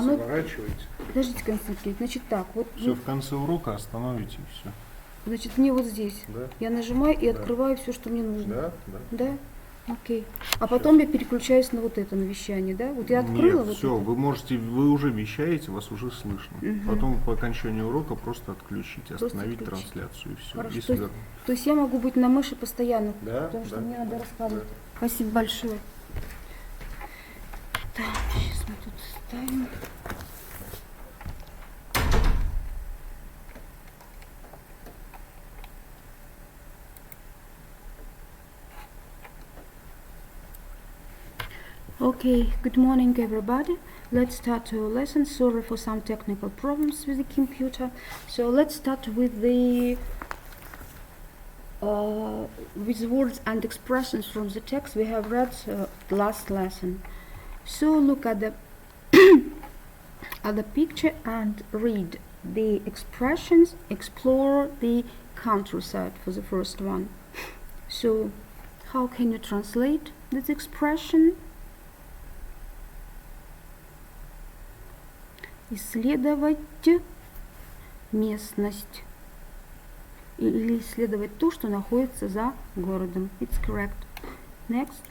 Сворачиваете. Подождите, Константин, значит так, вот. Все, в конце урока остановите и все. Значит, мне вот здесь. Да. Я нажимаю и открываю все, что мне нужно. Да, да. Да? Окей. А потом я переключаюсь на вот это, на вещание, да? Вот я открыла. Нет, вот все, это. вы уже вещаете, вас уже слышно. Потом по окончанию урока просто отключите, остановить трансляцию и все. Хорошо. И То есть я могу быть на мыши постоянно, да, потому что да, мне надо рассказывать. да. Спасибо большое. Так, сейчас мы тут ставим. Okay, good morning everybody. Let's start our lesson. Sorry for some technical problems with the computer. So let's start with the with words and expressions from the text we have read last lesson. So look at the at the picture and read the expressions. Explore the countryside for the first one. So how can you translate this expression? Исследовать местность или исследовать то, что находится за городом. It's correct. Next.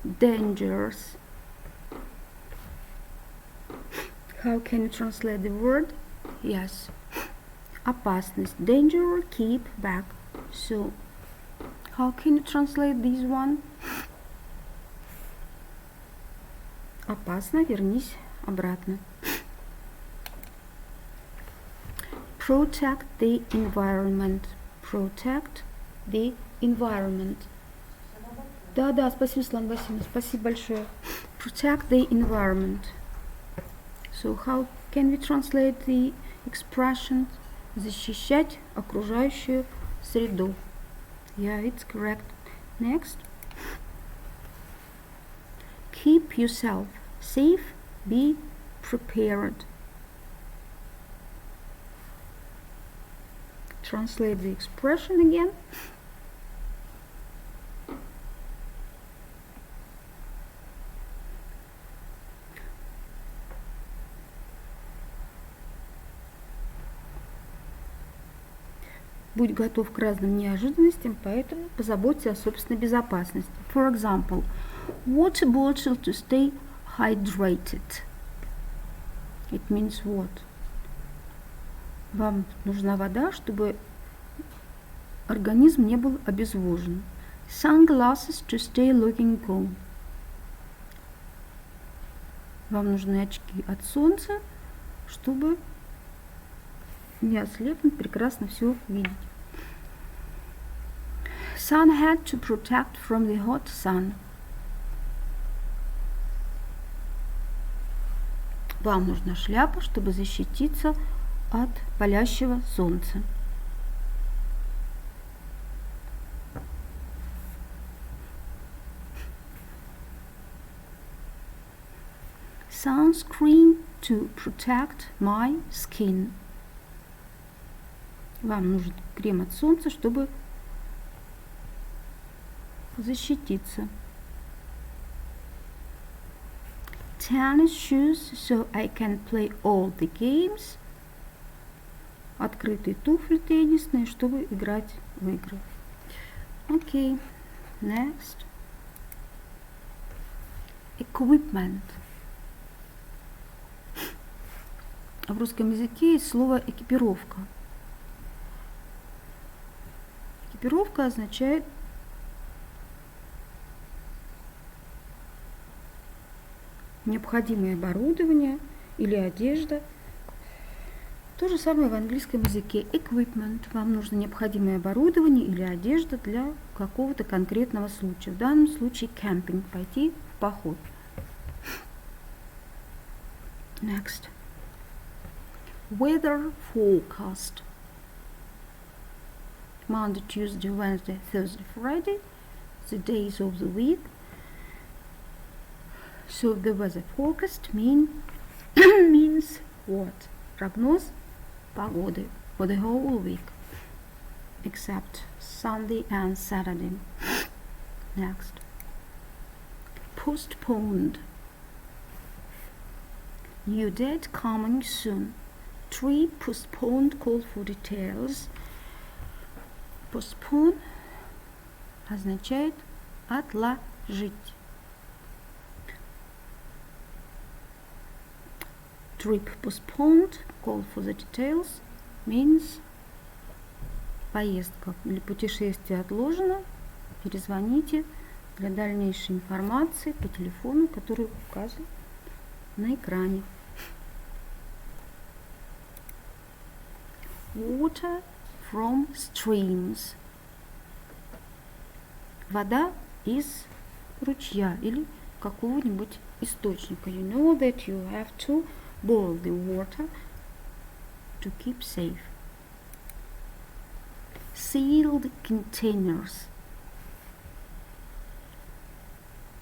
Dangerous. How can you translate the word? Yes. Опасность. Danger, keep back. So, how can you translate this one? Опасно, вернись обратно. Protect the environment. Protect the environment. Да, спасибо, Светлана Васильевна, спасибо большое. Protect the environment. So how can we translate the expression? Защищать окружающую среду. Yeah, it's correct. Next. Keep yourself safe, be prepared. Translate the expression again. Будь готов к разным неожиданностям, поэтому позаботься о собственной безопасности. For example, water bottle to stay hydrated. It means what? Вам нужна вода, чтобы организм не был обезвожен. Sunglasses to stay looking cool. Вам нужны очки от солнца, чтобы не ослепнуть, прекрасно все видеть. Sun hat to protect from the hot sun. Вам нужна шляпа, чтобы защититься от палящего солнца. Sunscreen to protect my skin. Вам нужен крем от солнца, чтобы защититься. Tennis shoes so I can play all the games. Открытые туфли теннисные, чтобы играть в игры. Okay, next. Equipment. В русском языке есть слово экипировка. Экипировка означает необходимое оборудование или одежда. То же самое в английском языке. Equipment. Вам нужно необходимое оборудование или одежда для какого-то конкретного случая. В данном случае camping. Пойти в поход. Next. Weather forecast. Monday, Tuesday, Wednesday, Thursday, Friday. The days of the week. So the weather forecast means what? Прогноз погоды for the whole week, except Sunday and Saturday. Next. Postponed. New date coming soon. Trip postponed, call for details. Postpone означает отложить. Trip postponed, call for the details means поездка или путешествие отложено. Перезвоните для дальнейшей информации по телефону, который указан на экране. Water from streams. Вода из ручья или какого-нибудь источника. You know that you have to boil the water to keep safe. Sealed containers.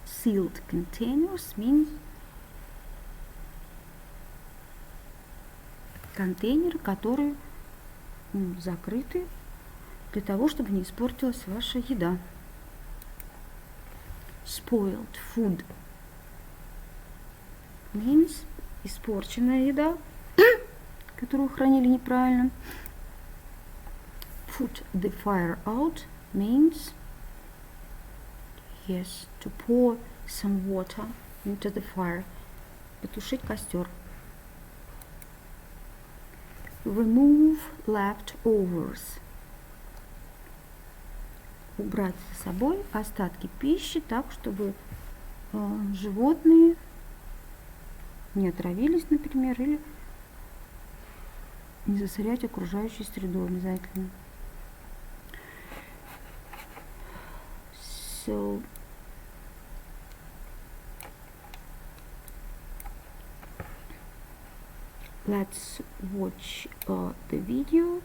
Sealed containers means контейнеры, которые закрыты для того, чтобы не испортилась ваша еда. Spoiled food means испорченная еда, которую хранили неправильно. Put the fire out means yes, to pour some water into the fire. Потушить костер. Remove leftovers. Убрать за собой остатки пищи так, чтобы животные не отравились, например, или не засорять окружающую среду обязательно. So let's watch the video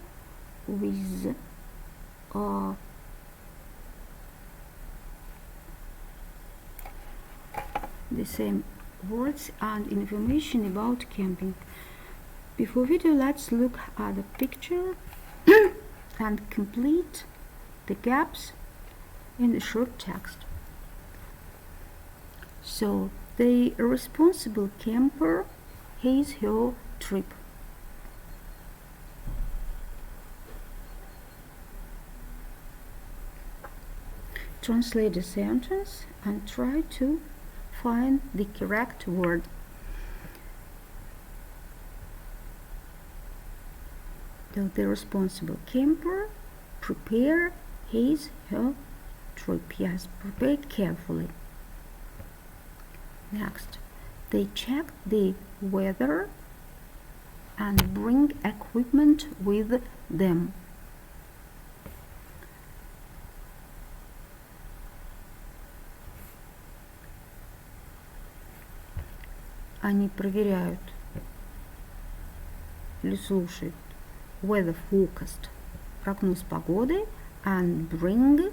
with the same words and information about camping. Before video, let's look at the picture and complete the gaps in the short text. So, the responsible camper has her trip. Translate the sentence and try to find the correct word. The responsible camper prepare his her trip. Yes, prepared carefully. Next, they check the weather and bring equipment with them. Они проверяют или слушают weather forecast, прогноз погоды, and bring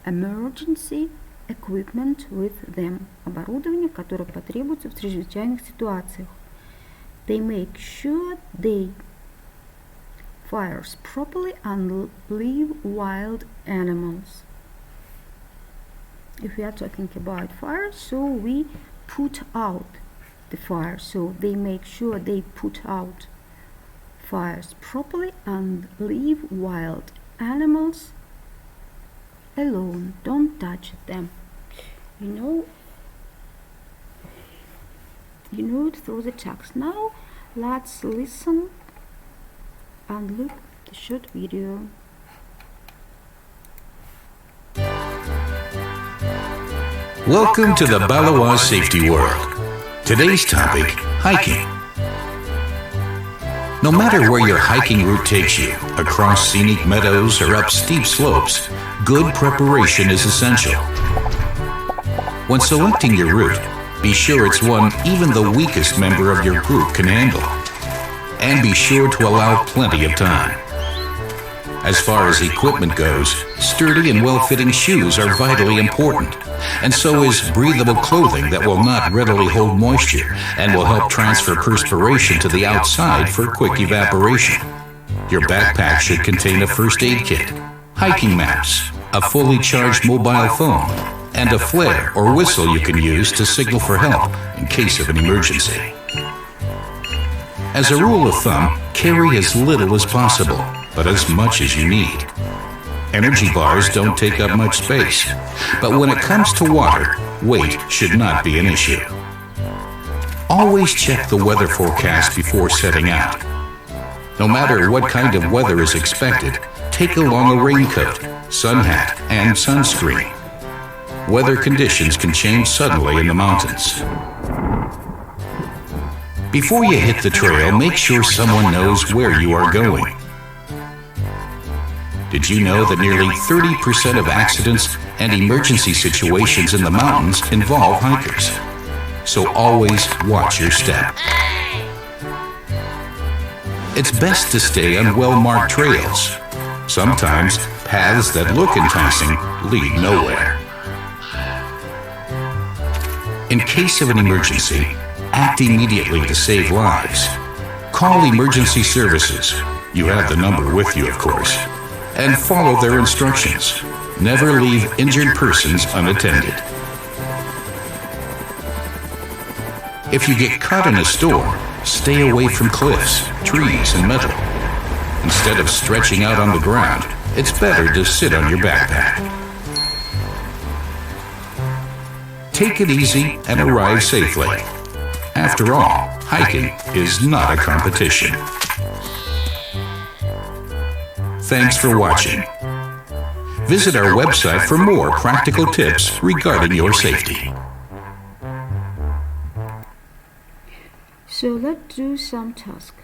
emergency equipment with them, оборудование, которое потребуется в чрезвычайных ситуациях. They make sure they fires properly and leave wild animals. If we are talking about fire, so we put out the fire. So they make sure they put out fires properly and leave wild animals alone. Don't touch them. You know it through the text. Now let's listen and look at the short video. Welcome to the Balawa Safety World. Today's topic, hiking. No matter where your hiking route takes you, across scenic meadows or up steep slopes, good preparation is essential. When selecting your route, be sure it's one even the weakest member of your group can handle. And be sure to allow plenty of time. As far as equipment goes, sturdy and well-fitting shoes are vitally important, and so is breathable clothing that will not readily hold moisture and will help transfer perspiration to the outside for quick evaporation. Your backpack should contain a first aid kit, hiking maps, a fully charged mobile phone, and a flare or whistle you can use to signal for help in case of an emergency. As a rule of thumb, carry as little as possible, but as much as you need. Energy bars don't take up much space, but when it comes to water, weight should not be an issue. Always check the weather forecast before setting out. No matter what kind of weather is expected, take along a raincoat, sun hat, and sunscreen. Weather conditions can change suddenly in the mountains. Before you hit the trail, make sure someone knows where you are going. Did you know that nearly 30% of accidents and emergency situations in the mountains involve hikers? So always watch your step. It's best to stay on well-marked trails. Sometimes, paths that look enticing lead nowhere. In case of an emergency, act immediately to save lives. Call emergency services. You have the number with you, of course. And follow their instructions. Never leave injured persons unattended. If you get caught in a storm, stay away from cliffs, trees, and metal. Instead of stretching out on the ground, it's better to sit on your backpack. Take it easy and arrive safely. After all, hiking is not a competition. Thanks for watching. Visit our website for more practical tips regarding your safety. So let's do some task.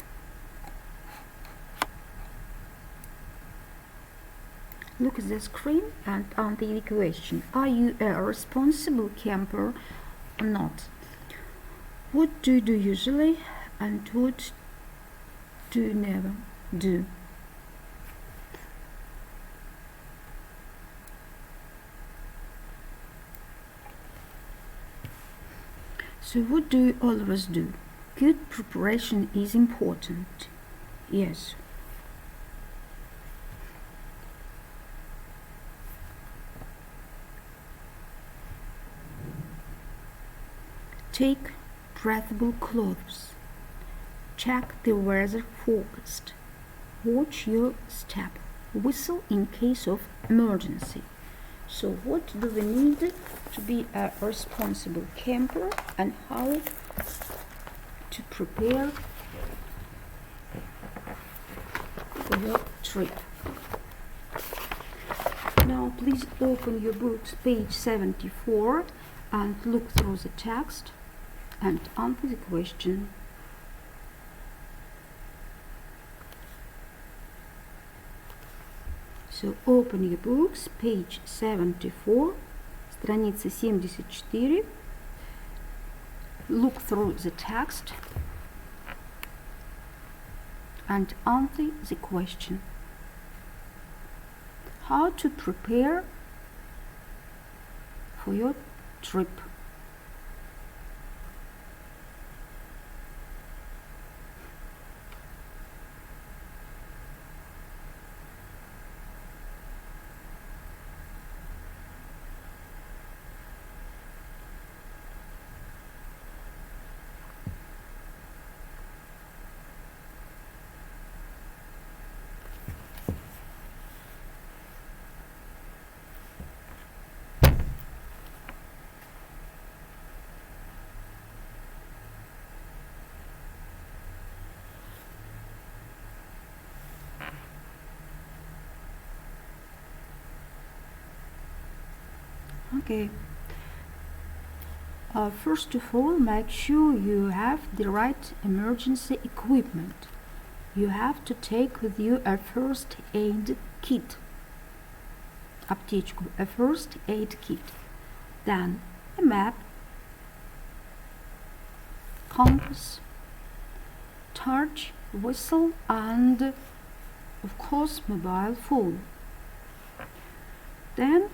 Look at the screen and answer the question. Are you a responsible camper or not? What do you do usually and what do you never do? So what do you always do? Good preparation is important. Yes. Take breathable clothes. Check the weather forecast. Watch your step. Whistle in case of emergency. So what do we need to be a responsible camper and how to prepare for your trip? Now please open your books, page 74, and look through the text and answer the question. So open your books, page 74, страница 74. Look through the text and answer the question. How to prepare for your trip? Okay. First of all, make sure you have the right emergency equipment. You have to take with you a first aid kit. Аптечку, a first aid kit. Then a map, compass, torch, whistle, and of course mobile phone. Then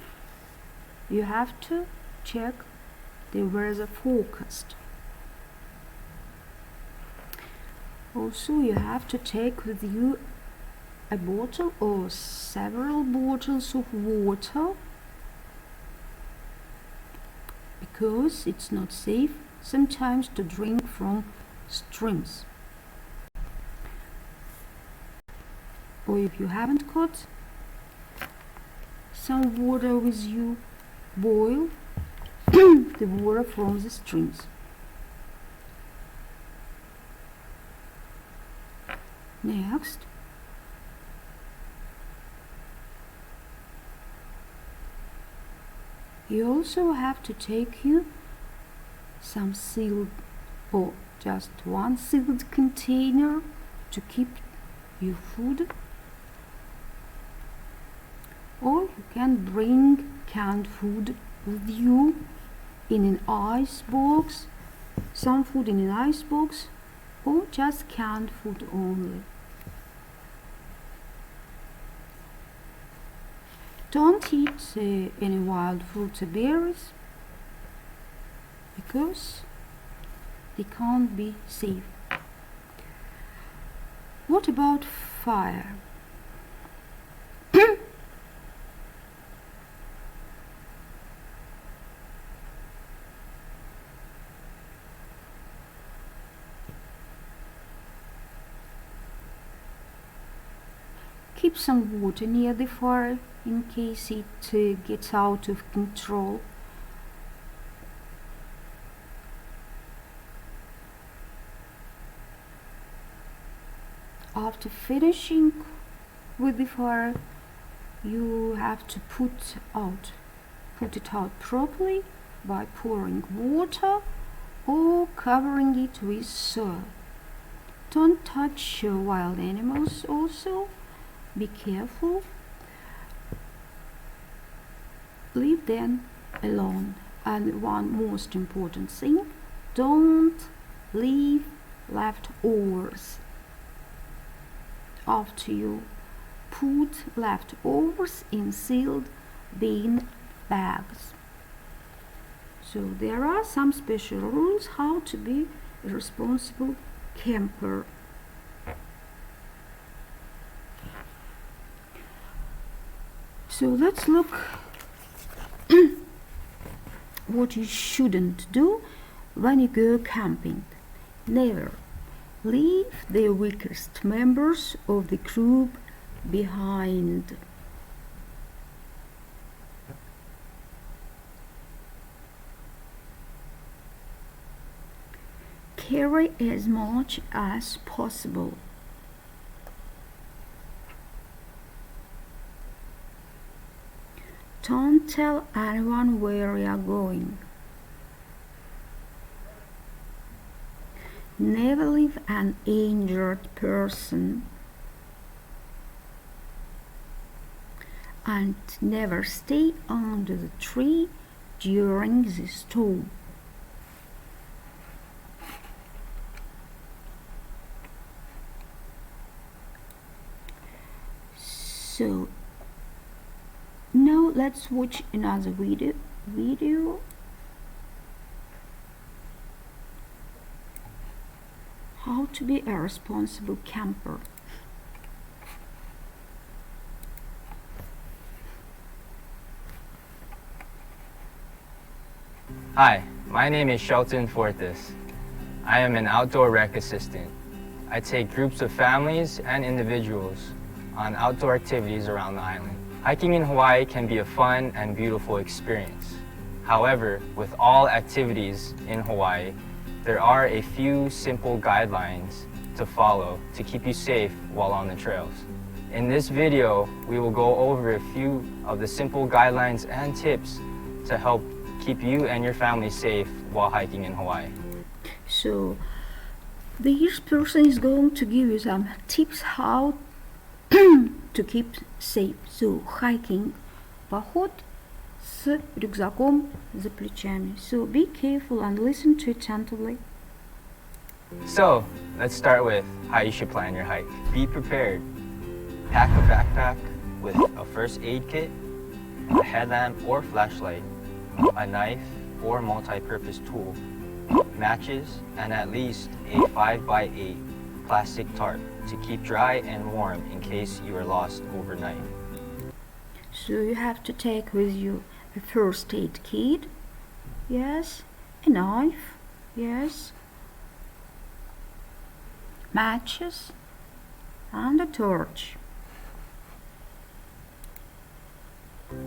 you have to check the weather forecast. Also, you have to take with you a bottle or several bottles of water because it's not safe sometimes to drink from streams. Or if you haven't got some water with you, boil the water from the streams. Next, you also have to take you some sealed or just one sealed container to keep your food, or you can bring canned food with you in an ice box, some food in an ice box, or just canned food only. Don't eat any wild fruits or berries because they can't be safe. What about fire? Keep some water near the fire in case it gets out of control. After finishing with the fire, you have to put it out properly by pouring water or covering it with soil. Don't touch wild animals also. Be careful. Leave them alone. And one most important thing, don't leave leftovers. After you put leftovers in sealed bean bags. So there are some special rules how to be a responsible camper. So let's look what you shouldn't do when you go camping. Never leave the weakest members of the group behind. Carry as much as possible. Don't tell anyone where you are going. Never leave an injured person. And never stay under the tree during the storm. So now let's watch another video. How to be a responsible camper. Hi, my name is Shelton Fortis. I am an outdoor rec assistant. I take groups of families and individuals on outdoor activities around the island. Hiking in Hawaii can be a fun and beautiful experience. However, with all activities in Hawaii, there are a few simple guidelines to follow to keep you safe while on the trails. In this video, we will go over a few of the simple guidelines and tips to help keep you and your family safe while hiking in Hawaii. So, this person is going to give you some tips how to keep safe. So, hiking, поход с рюкзаком за плечами. So, be careful and listen to it attentively. So, let's start with how you should plan your hike. Be prepared. Pack a backpack with a first aid kit, a headlamp or flashlight, a knife or multi-purpose tool, matches, and at least a 5x8 plastic tarp to keep dry and warm in case you are lost overnight. So you have to take with you a first aid kit, Yes. A knife. Yes. Matches. And a torch.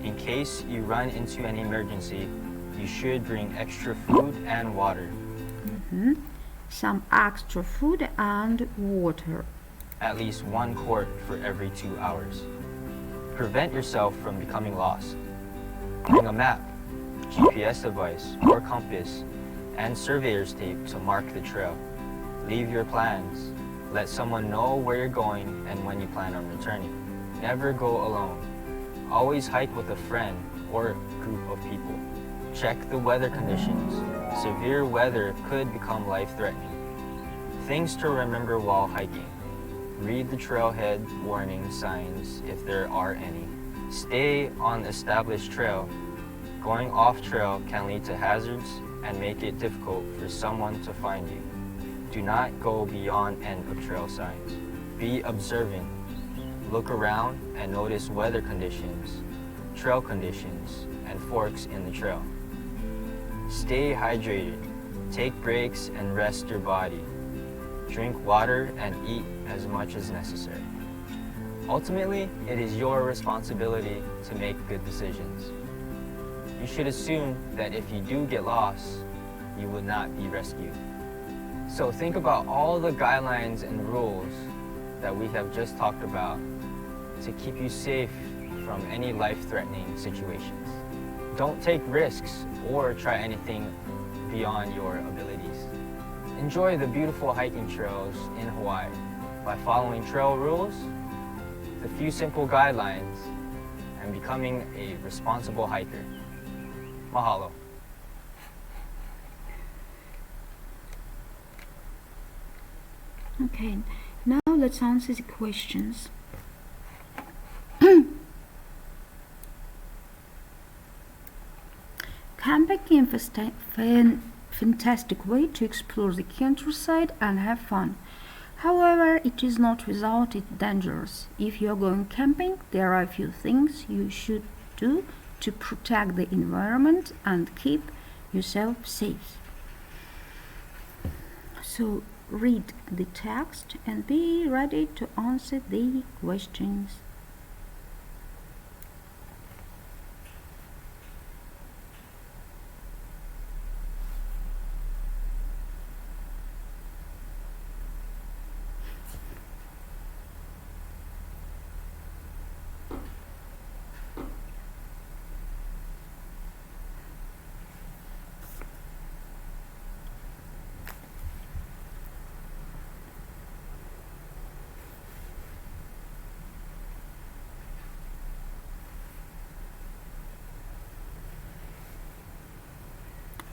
In case you run into an emergency, you should bring extra food and water. Some extra food and water. At least 1 quart for every 2 hours. Prevent yourself from becoming lost. Bring a map, GPS device, or compass, and surveyor's tape to mark the trail. Leave your plans. Let someone know where you're going and when you plan on returning. Never go alone. Always hike with a friend or group of people. Check the weather conditions. Severe weather could become life-threatening. Things to remember while hiking. Read the trailhead warning signs if there are any. Stay on established trail. Going off trail can lead to hazards and make it difficult for someone to find you. Do not go beyond end of trail signs. Be observant. Look around and notice weather conditions, trail conditions, and forks in the trail. Stay hydrated. Take breaks and rest your body. Drink water and eat as much as necessary. Ultimately, it is your responsibility to make good decisions. You should assume that if you do get lost, you will not be rescued. So think about all the guidelines and rules that we have just talked about to keep you safe from any life-threatening situations. Don't take risks or try anything beyond your abilities. Enjoy the beautiful hiking trails in Hawaii by following trail rules, the few simple guidelines, and becoming a responsible hiker. Mahalo. Okay, now let's answer the questions. Camping is a fantastic way to explore the countryside and have fun. However, it is not without its dangers. If you are going camping, there are a few things you should do to protect the environment and keep yourself safe. So read the text and be ready to answer the questions.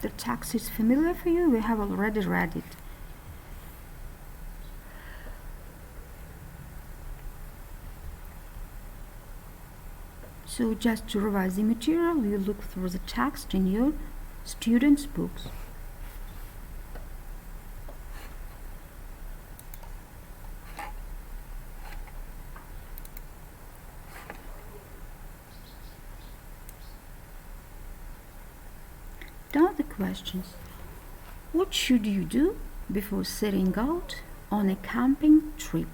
The text is familiar for you, we have already read it. So just to revise the material, you look through the text in your students' books. Now the questions. What should you do before setting out on a camping trip?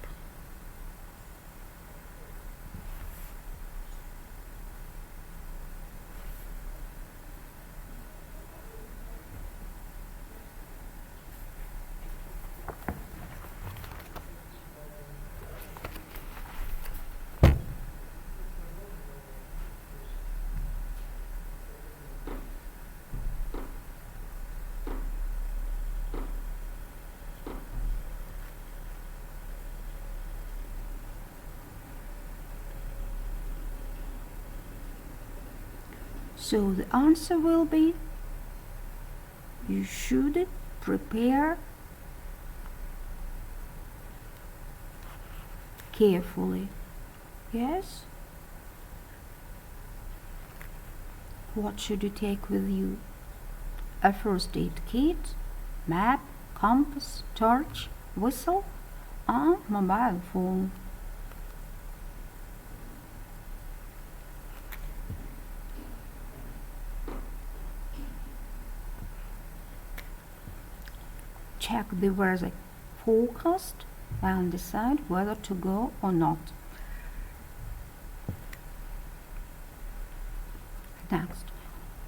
So the answer will be, you should prepare carefully. Yes? What should you take with you? A first aid kit, map, compass, torch, whistle, and mobile phone. check the weather forecast and decide whether to go or not. Next,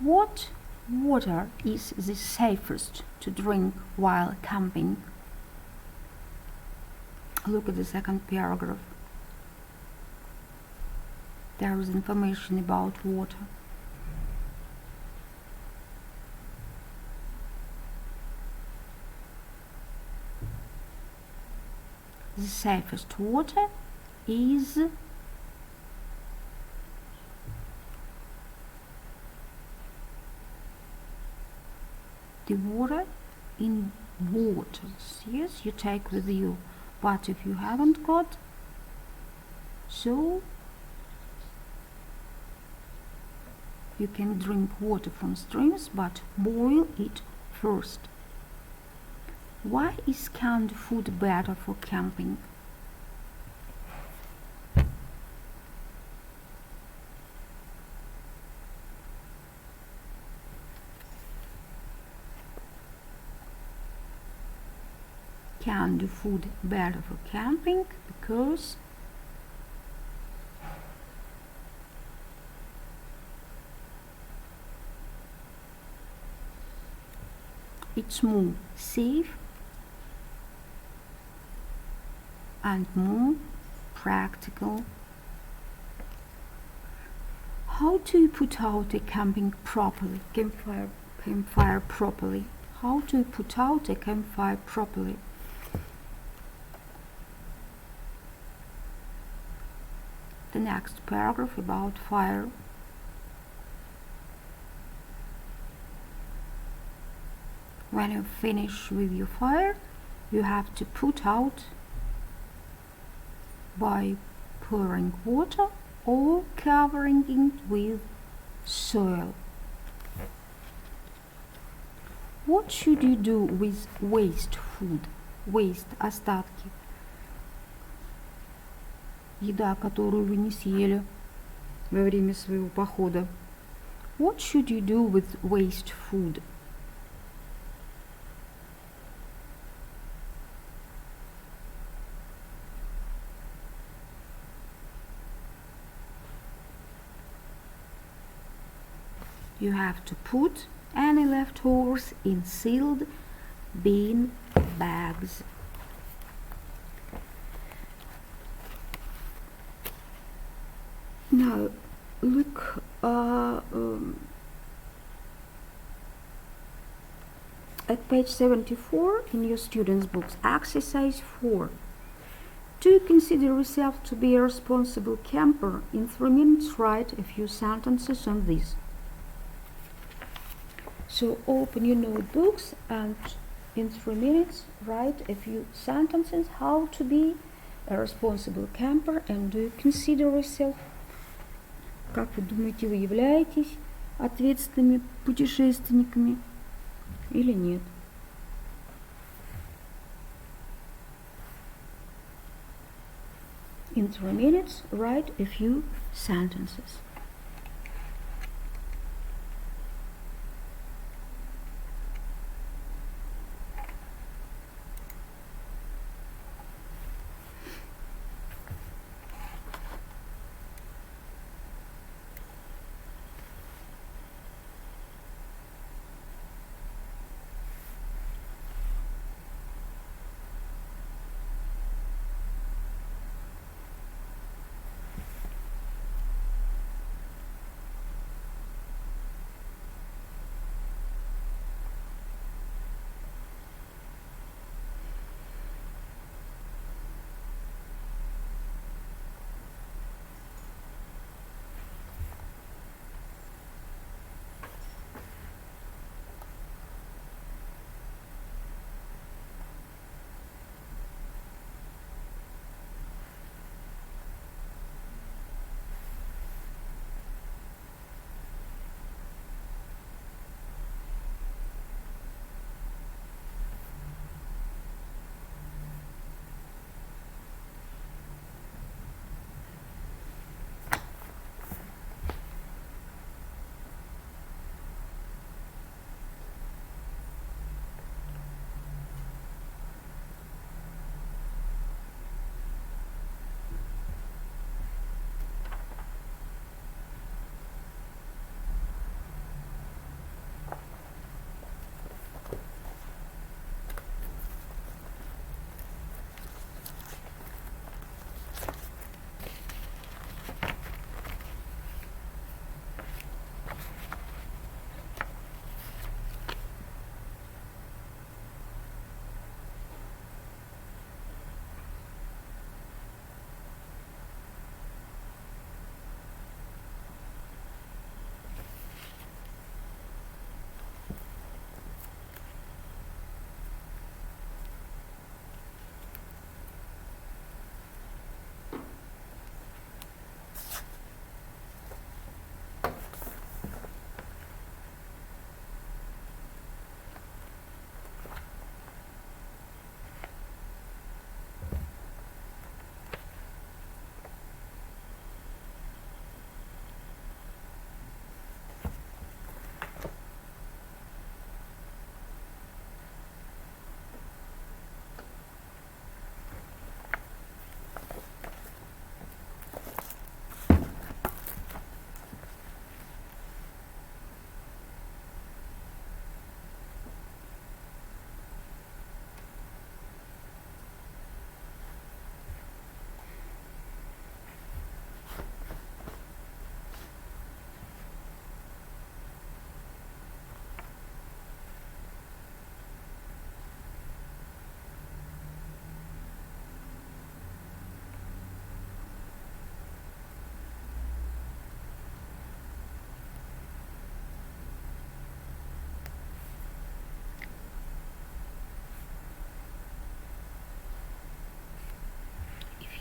what water is the safest to drink while camping? Look at the second paragraph. There is information about water. The safest water is the water in waters. Yes, you take with you, but if you haven't got, so you can drink water from streams, but boil it first. Why is canned food better for camping? Canned food better for camping because it's more safe and more practical. How to put out a campfire properly? How to put out a campfire properly? The next paragraph about fire. When you finish with your fire, you have to put out by pouring water or covering it with soil. What should you do with waste food? Waste – остатки. Еда, которую вы не съели во время своего похода. What should you do with waste food? You have to put any leftovers in sealed bean bags. Now look at page 74 in your students' books, exercise 4. Do you consider yourself to be a responsible camper? In 3 minutes write a few sentences on this. So open your notebooks and in 3 minutes write a few sentences how to be a responsible camper and do you consider yourself. Как вы думаете, вы являетесь ответственными путешественниками или нет? In 3 minutes write a few sentences.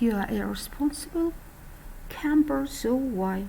you are irresponsible camper, so why?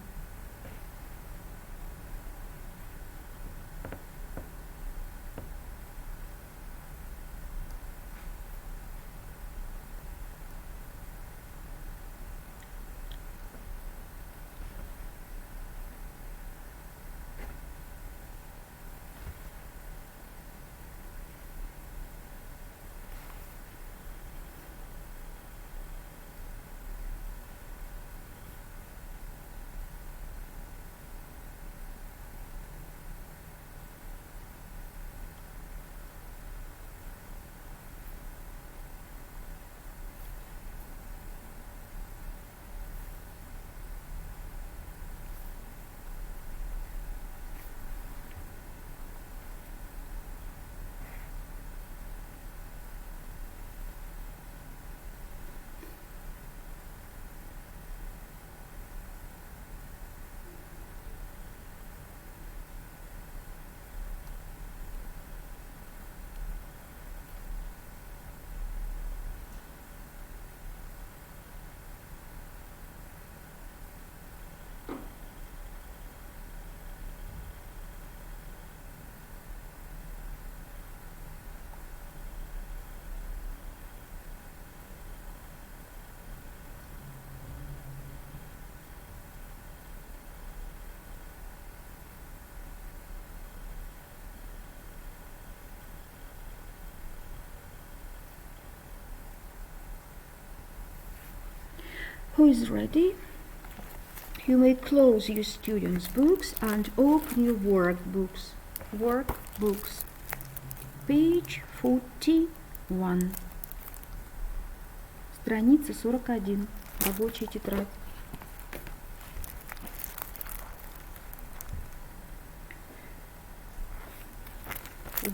Who is ready? You may close your students' books and open your workbooks. Page 41. Страница 41. Рабочая тетрадь.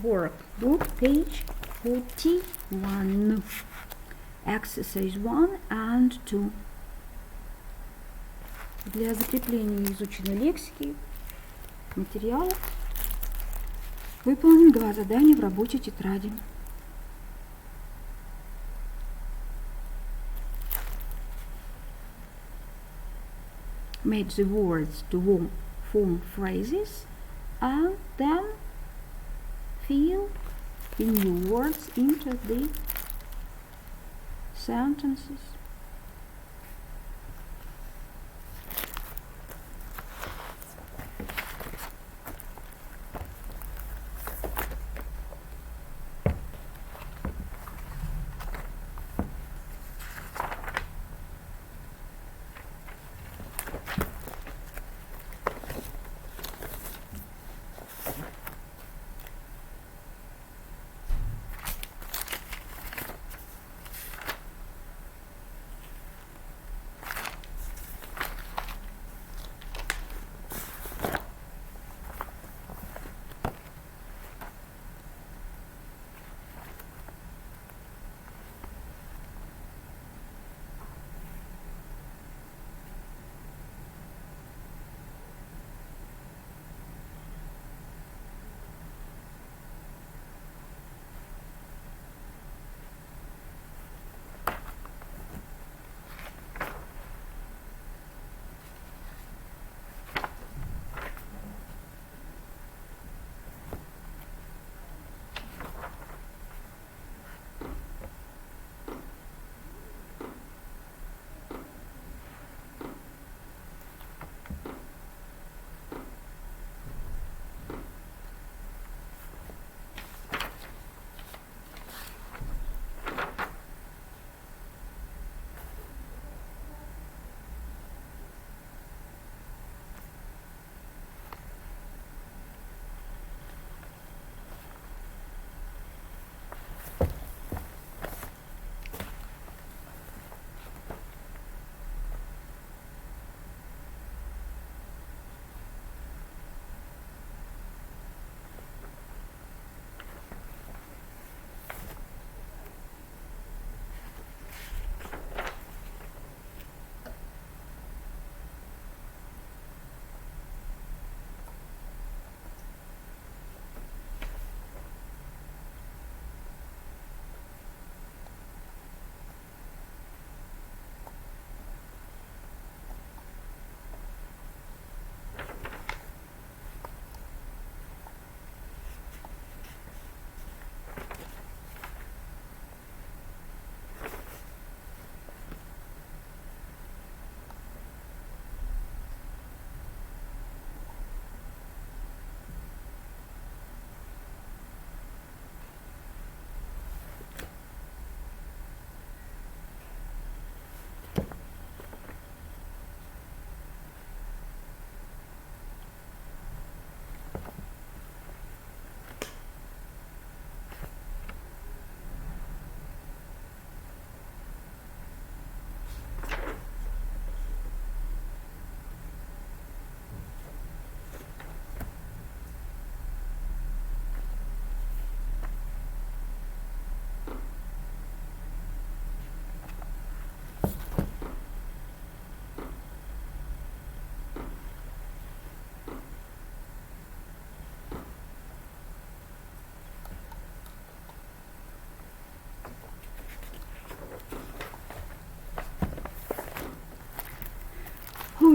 Workbook, page 41. Exercise 1 and 2. Для закрепления изученной лексики материалов выполним 2 задания в рабочей тетради. Make the words to form phrases and then fill in new words into the sentences.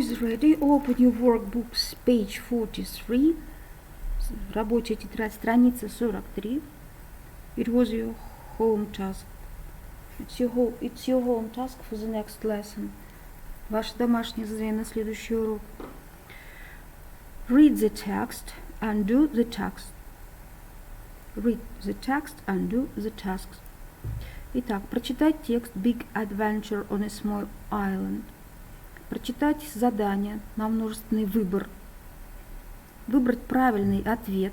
is ready. Open your workbooks, page 43. Рабочая тетрадь, страница 43. It was your home task. It's your home task for the next lesson. Ваше домашнее задание на следующий урок. Read the text and do the text. Read the text and do the tasks. Итак, прочитать текст Big Adventure on a Small Island. Прочитать задание на множественный выбор. Выбрать правильный ответ.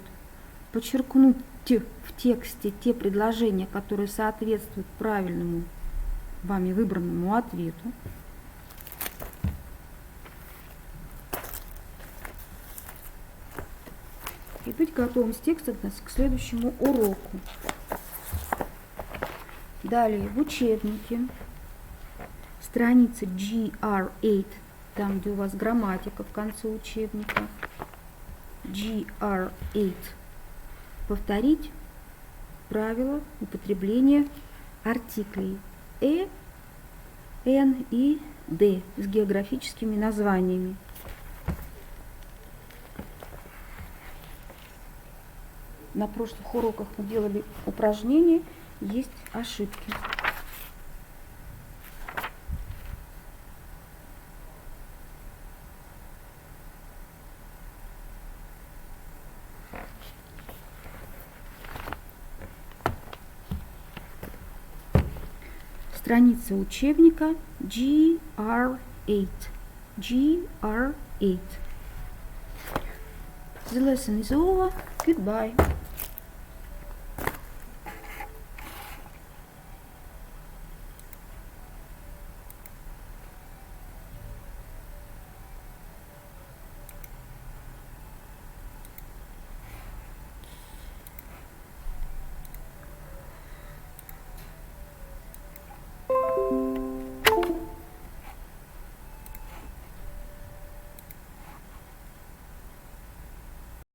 Подчеркнуть в тексте те предложения, которые соответствуют правильному вами выбранному ответу. И быть готовым с текстом к следующему уроку. Далее в учебнике, страница GR8, там, где у вас грамматика в конце учебника, GR8, повторить правила употребления артиклей N и D с географическими названиями. На прошлых уроках мы делали упражнения, есть ошибки. Страница учебника GR8. GR8. The lesson is over. Goodbye.